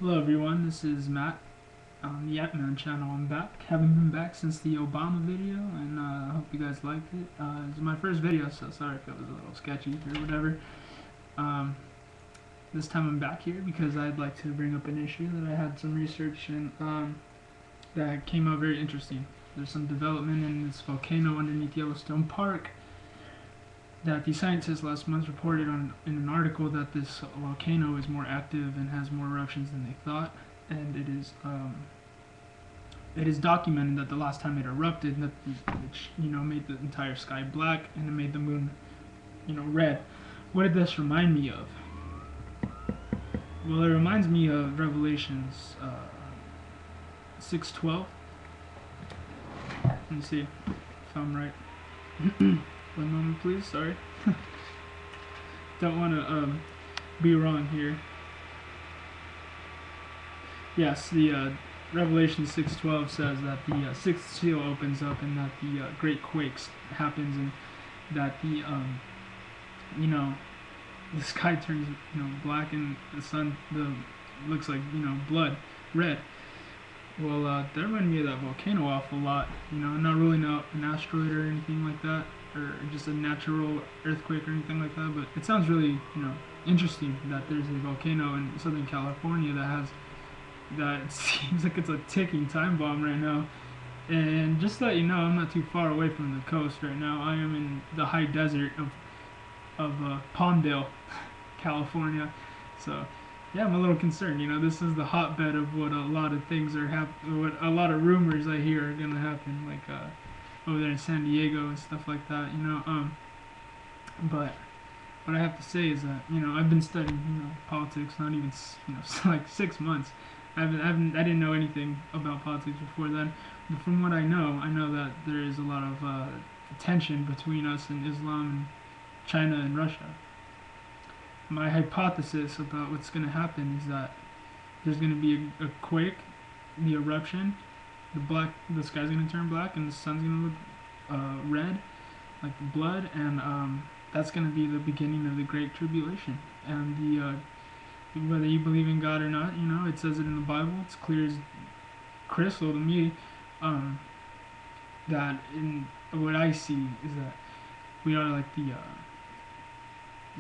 Hello everyone, this is Matt on the Ant-Man channel. I'm back. Haven't been back since the Obama video, and I hope you guys liked it. This is my first video, so sorry if it was a little sketchy or whatever. Um, this time I'm back here because I'd like to bring up an issue that I had some research and that came out very interesting. There's some development in this volcano underneath Yellowstone Park that the scientists last month reported in an article that this volcano is more active and has more eruptions than they thought, and it is documented that the last time it erupted, that it made the entire sky black and it made the moon, red. What did this remind me of? Well, it reminds me of Revelations 6:12. Let me see if I'm right. One moment, please. Sorry. Don't want to be wrong here. Yes, the Revelation 6:12 says that the sixth seal opens up and that the great quakes happens and that the the sky turns black and the sun looks like blood red. Well, that reminded me of that volcano awful lot. Not ruling out an asteroid or anything like that, or just a natural earthquake or anything like that, but it sounds really, interesting that there's a volcano in Southern California that it seems like it's a ticking time bomb right now. And just to let you know, I'm not too far away from the coast right now. I am in the high desert of Palmdale, California. So yeah, I'm a little concerned. This is the hotbed of what a lot of things are what a lot of rumors I hear are gonna happen, like over there in San Diego and stuff like that. But what I have to say is that I've been studying politics, not even like 6 months. I didn't know anything about politics before then. But from what I know that there is a lot of tension between us and Islam and China and Russia. My hypothesis about what's going to happen is that there's going to be a quake, the eruption, the sky's going to turn black, and the sun's going to look red, like blood, and that's going to be the beginning of the Great Tribulation. And whether you believe in God or not, it says it in the Bible. It's clear as crystal to me that in what I see is that we are like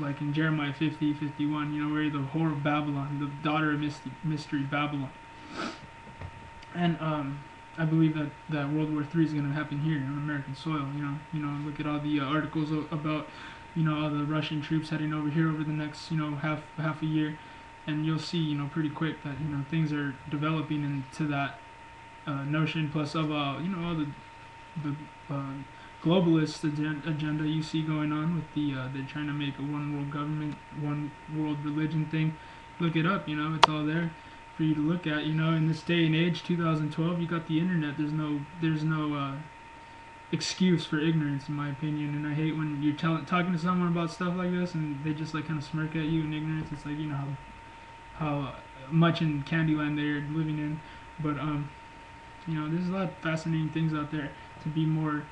like in Jeremiah 50:51, where the whore of Babylon, the daughter of mystery Babylon. And I believe that World War III is going to happen here on American soil. Look at all the articles about all the Russian troops heading over here over the next half a year, and you'll see pretty quick that things are developing into that notion. Plus of all the globalist agenda you see going on with they're trying to make a one world government, one world religion thing. Look it up, it's all there for you to look at. In this day and age, 2012, you got the internet. There's no excuse for ignorance, in my opinion. And I hate when you're talking to someone about stuff like this and they just like kind of smirk at you in ignorance. It's like how much in Candyland they're living in. But there's a lot of fascinating things out there to be more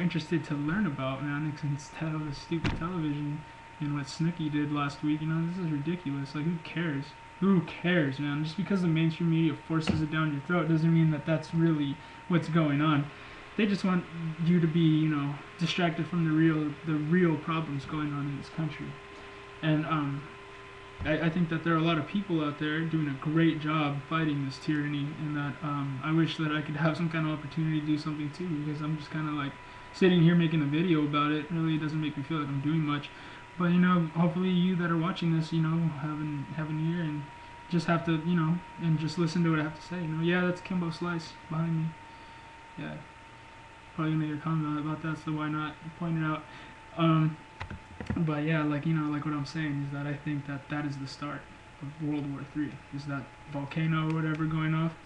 interested to learn about, man, instead of the stupid television and what Snooki did last week. This is ridiculous. Like, who cares, man? Just because the mainstream media forces it down your throat doesn't mean that that's really what's going on. They just want you to be distracted from the real problems going on in this country. And I think that there are a lot of people out there doing a great job fighting this tyranny, and that I wish that I could have some kind of opportunity to do something too, because I'm just kind of like sitting here making a video about it. Really doesn't make me feel like I'm doing much. But hopefully you that are watching this, have an ear and just have to, and just listen to what I have to say. Yeah, that's Kimbo Slice behind me. Yeah, probably gonna make a comment about that, so why not point it out? But yeah, like what I'm saying is that I think that is the start of World War III. Is that volcano or whatever going off?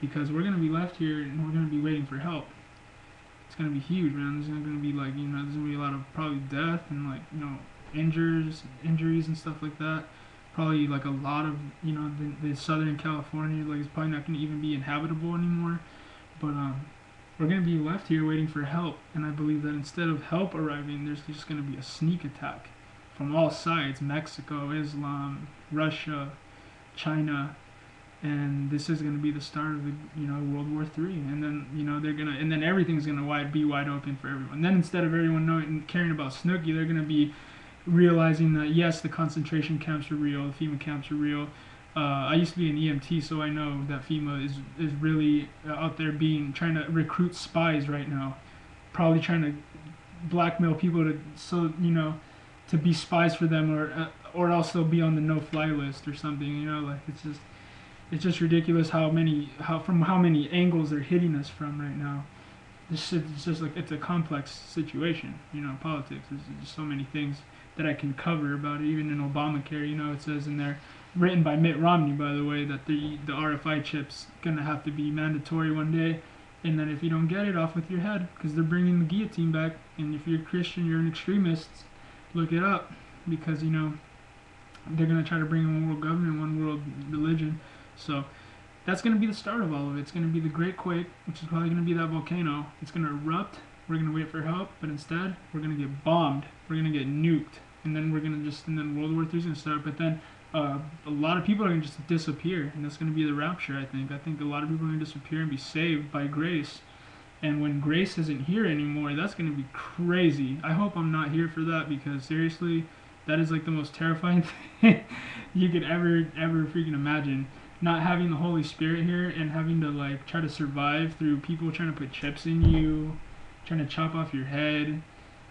Because we're gonna be left here and we're gonna be waiting for help. It's gonna be huge, man. There's gonna be like there's gonna be a lot of probably death and like injuries and stuff like that. Probably like a lot of the Southern California, like, it's probably not gonna even be inhabitable anymore. But we're going to be left here waiting for help, and I believe that instead of help arriving, there's just going to be a sneak attack from all sides: Mexico, Islam, Russia, China, and this is going to be the start of the World War III. And then and then everything's going to be wide open for everyone. Then instead of everyone caring about Snooki, they're going to be realizing that yes, the concentration camps are real, the FEMA camps are real. I used to be an EMT, so I know that FEMA is really out there trying to recruit spies right now, probably trying to blackmail people to be spies for them, or else they'll be on the no-fly list or something. Like it's just ridiculous how many angles they're hitting us from right now. It's just like it's a complex situation. Politics. There's just so many things that I can cover about it. Even in Obamacare, it says in there, written by Mitt Romney, by the way, that the RFI chip's gonna have to be mandatory one day, and then if you don't get it, off with your head, because they're bringing the guillotine back. And if you're a Christian, you're an extremist, look it up, because they're gonna try to bring in one world government, one world religion. So that's gonna be the start of all of it. It's gonna be the Great Quake, which is probably gonna be that volcano. It's gonna erupt. We're gonna wait for help, but instead we're gonna get bombed. We're gonna get nuked, and then World War III is gonna start. But then a lot of people are going to just disappear, and that's going to be the rapture, I think. I think a lot of people are going to disappear and be saved by grace. And when grace isn't here anymore, that's going to be crazy. I hope I'm not here for that, because seriously, that is like the most terrifying thing you could ever freaking imagine. Not having the Holy Spirit here and having to like try to survive through people trying to put chips in you, trying to chop off your head,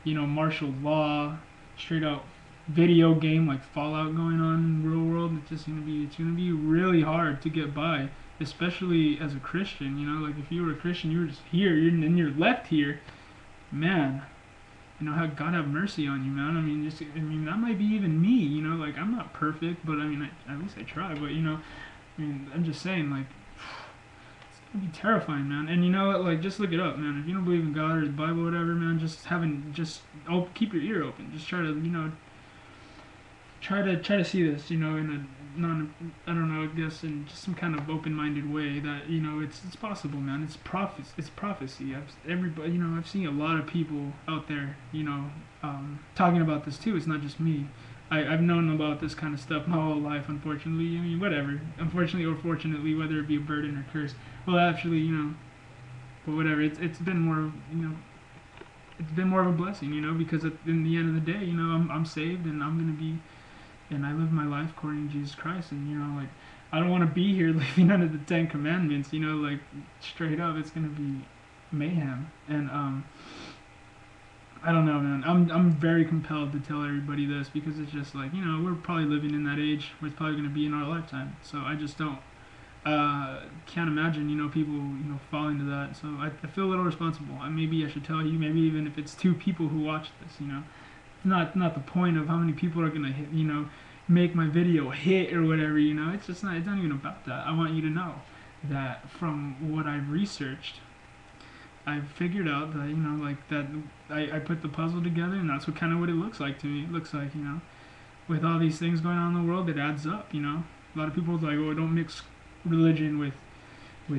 martial law, straight out video game like Fallout going on in the real world. It's gonna be really hard to get by, especially as a Christian. Like if you were a Christian, you were just here, and you're left here, man. God have mercy on you, man. I mean, that might be even me. Like I'm not perfect, but at least I try. But I'm just saying, like, it's gonna be terrifying, man. And like, just look it up, man. If you don't believe in God or the Bible, or whatever, man, keep your ear open. Just try to try to see this, in a I don't know, I guess in just some kind of open-minded way that it's possible, man. It's prophecy. I've seen a lot of people out there, talking about this too. It's not just me. I've known about this kind of stuff my whole life, unfortunately. Whatever. Unfortunately or fortunately, whether it be a burden or curse. Well, actually, but whatever. It's been more of, it's been more of a blessing, because in the end of the day, I'm saved, and I'm gonna be. And I live my life according to Jesus Christ, and like, I don't want to be here living under the 10 Commandments, like, straight up. It's gonna be mayhem. And I don't know, man. I'm very compelled to tell everybody this, because it's just like, we're probably living in that age where it's probably gonna be in our lifetime. So I just don't can't imagine people falling to that. So I feel a little responsible. Maybe I should tell you, maybe even if it's 2 people who watch this, not the point of how many people are gonna hit, make my video hit or whatever. It's not even about that. I want you to know that from what I've researched, I've figured out that like that I put the puzzle together, and that's what it looks like to me. It looks like with all these things going on in the world, it adds up. A lot of people are like, oh, don't mix religion with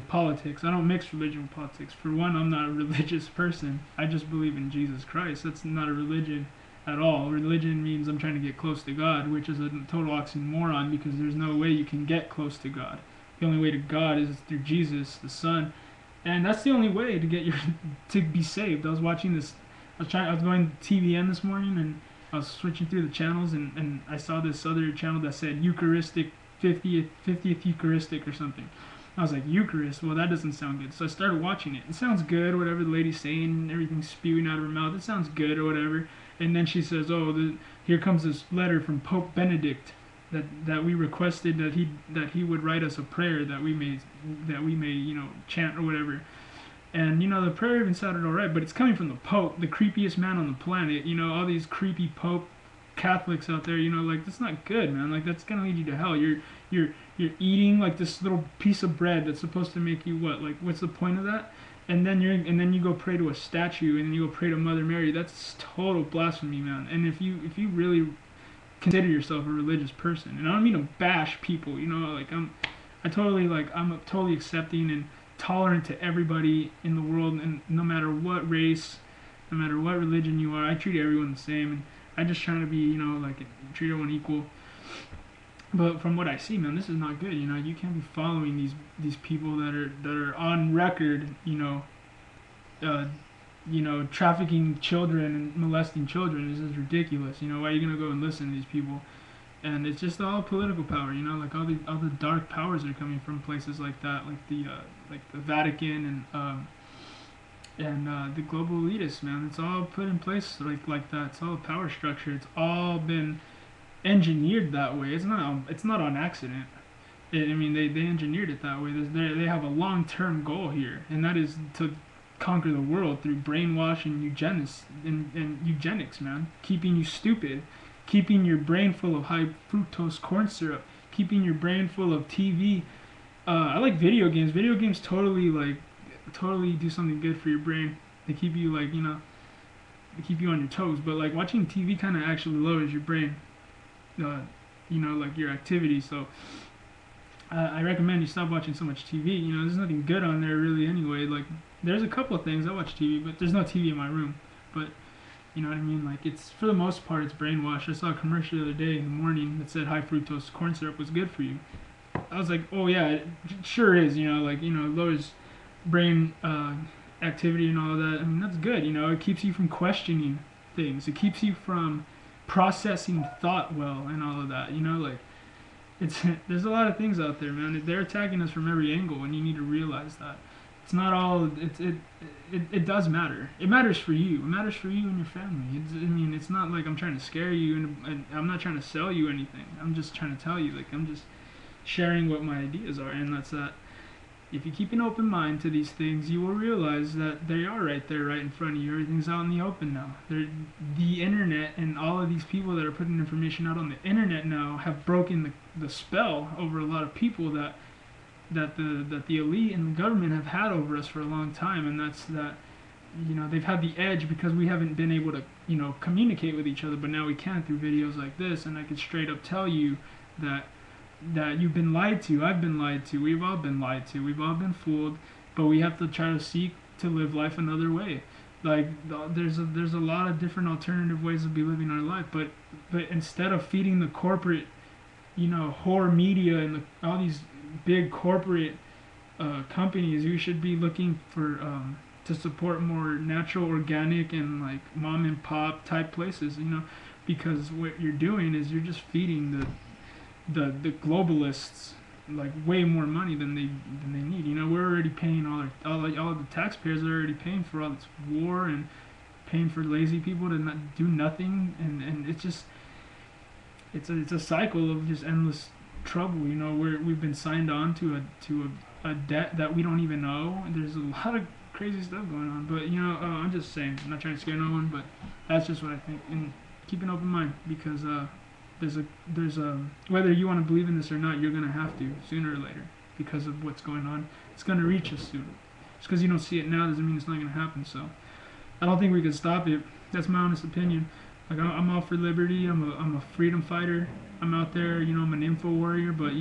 politics. I don't mix religion with politics. For one, I'm not a religious person. I just believe in Jesus Christ. That's not a religion at all. Religion means I'm trying to get close to God, which is a total oxymoron, because there's no way you can get close to God. The only way to God is through Jesus, the Son, and that's the only way to to be saved. I was watching this. I was going to TVN this morning, and I was switching through the channels, and I saw this other channel that said Eucharistic 50th Eucharistic or something. I was like, Eucharist? Well, that doesn't sound good. So I started watching it. It sounds good, whatever the lady's saying, everything's spewing out of her mouth. It sounds good or whatever. And then she says, oh, here comes this letter from Pope Benedict that we requested that he would write us a prayer that we may chant or whatever. And the prayer even sounded alright, but it's coming from the Pope, the creepiest man on the planet. All these creepy Pope Catholics out there, like, that's not good, man. Like, that's gonna lead you to hell. You're eating like this little piece of bread that's supposed to make you what? Like, what's the point of that? And then you go pray to a statue, and then you go pray to Mother Mary. That's total blasphemy, man. And if you really consider yourself a religious person, and I don't mean to bash people, like I'm totally accepting and tolerant to everybody in the world, and no matter what race, no matter what religion you are, I treat everyone the same. And I just trying to be, you know, like treat everyone equal. But from what I see, man, this is not good. You know, you can't be following these people that are on record, uh, trafficking children and molesting children. This is ridiculous. You know, why are you gonna go and listen to these people? And it's just all political power. You know, like all the dark powers are coming from places like that, like the Vatican and the global elitists, man. It's all put in place like that. It's all a power structure. It's all been engineered that way. It's not on accident. I mean, they engineered it that way. They have a long-term goal here, and that is to conquer the world through brainwash and eugenics, man. Keeping you stupid, keeping your brain full of high fructose corn syrup, keeping your brain full of TV. I like video games. Video games totally do something good for your brain. They keep you they keep you on your toes. But like watching TV kind of actually lowers your brain. Like your activity. So I recommend you stop watching so much TV. You know, there's nothing good on there really anyway. Like there's a couple of things I watch TV, but there's no TV in my room. But you know what I mean? Like it's for the most part it's brainwash. I saw a commercial the other day in the morning that said high fructose corn syrup was good for you. I was like, oh yeah, it sure is. Lowers brain activity and all of that. I mean that's good. You know, it keeps you from questioning things. It keeps you from processing thought well and all of that. You know, like there's a lot of things out there, man. They're attacking us from every angle, and you need to realize that it's not all. It does matter. It matters for you. It matters for you and your family. It's not like I'm trying to scare you, and I'm not trying to sell you anything. I'm just trying to tell you, like I'm just sharing what my ideas are, and that's that. If you keep an open mind to these things, you will realize that they are right there, right in front of you. Everything's out in the open now. The internet and all of these people that are putting information out on the internet now have broken the spell over a lot of people that the elite and the government have had over us for a long time, and that's that. They've had the edge because we haven't been able to communicate with each other, but now we can through videos like this, and I can straight up tell you that you've been lied to. I've been lied to. We've all been lied to. We've all been fooled. But we have to try to seek to live life another way. Like there's a lot of different alternative ways of be living our life. But instead of feeding the corporate, horror media and all these big corporate companies, we should be looking for to support more natural, organic, and like mom and pop type places. Because what you're doing is you're just feeding the globalists like way more money than they need. We're already paying all the taxpayers are already paying for all this war and paying for lazy people to not do nothing, and it's just it's a cycle of just endless trouble. We've been signed on to a debt that we don't even know. There's a lot of crazy stuff going on, but I'm just saying, I'm not trying to scare no one, but that's just what I think. And keep an open mind, because there's a whether you want to believe in this or not, you're gonna have to sooner or later, because of what's going on. It's gonna reach us soon. Just because you don't see it now doesn't mean it's not gonna happen. So I don't think we can stop it. That's my honest opinion. Like I'm all for liberty. I'm a freedom fighter. I'm out there. I'm an info warrior. But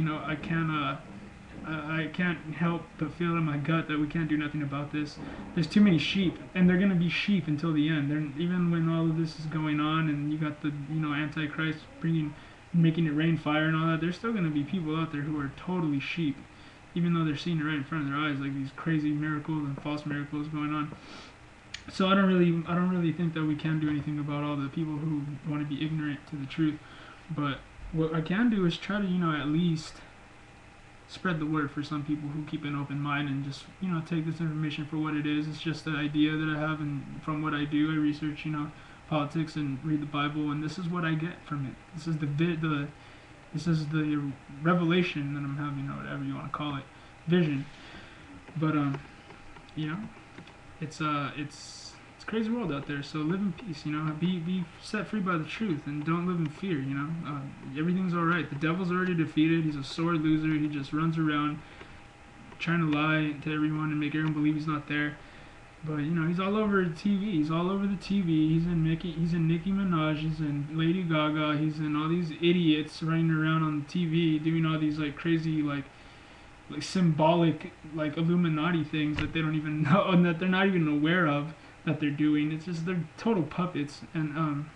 I can't help but feel in my gut that we can't do nothing about this. There's too many sheep, and they're gonna be sheep until the end. Even when all of this is going on, and you got the Antichrist making it rain fire and all that, there's still gonna be people out there who are totally sheep, even though they're seeing it right in front of their eyes, like these crazy miracles and false miracles going on. So I don't really think that we can do anything about all the people who want to be ignorant to the truth. But what I can do is try to at least spread the word for some people who keep an open mind and just take this information for what it is. It's just the idea that I have, and from what I do, I research politics and read the Bible, and this is what I get from it. This is the revelation that I'm having, or whatever you want to call it, vision. But it's a crazy world out there. So live in peace. Be set free by the truth, and don't live in fear. Everything's all right. The devil's already defeated. He's a sore loser. He just runs around trying to lie to everyone and make everyone believe he's not there. But he's all over the TV. He's all over the TV. He's in Nicki Minaj. He's in Lady Gaga. He's in all these idiots running around on TV doing all these like crazy like symbolic like Illuminati things that they don't even know and that they're not even aware of that they're doing. It's just they're total puppets, and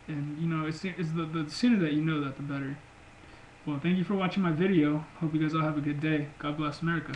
And you know, it's the sooner that you know that, the better. Well, thank you for watching my video. Hope you guys all have a good day. God bless America.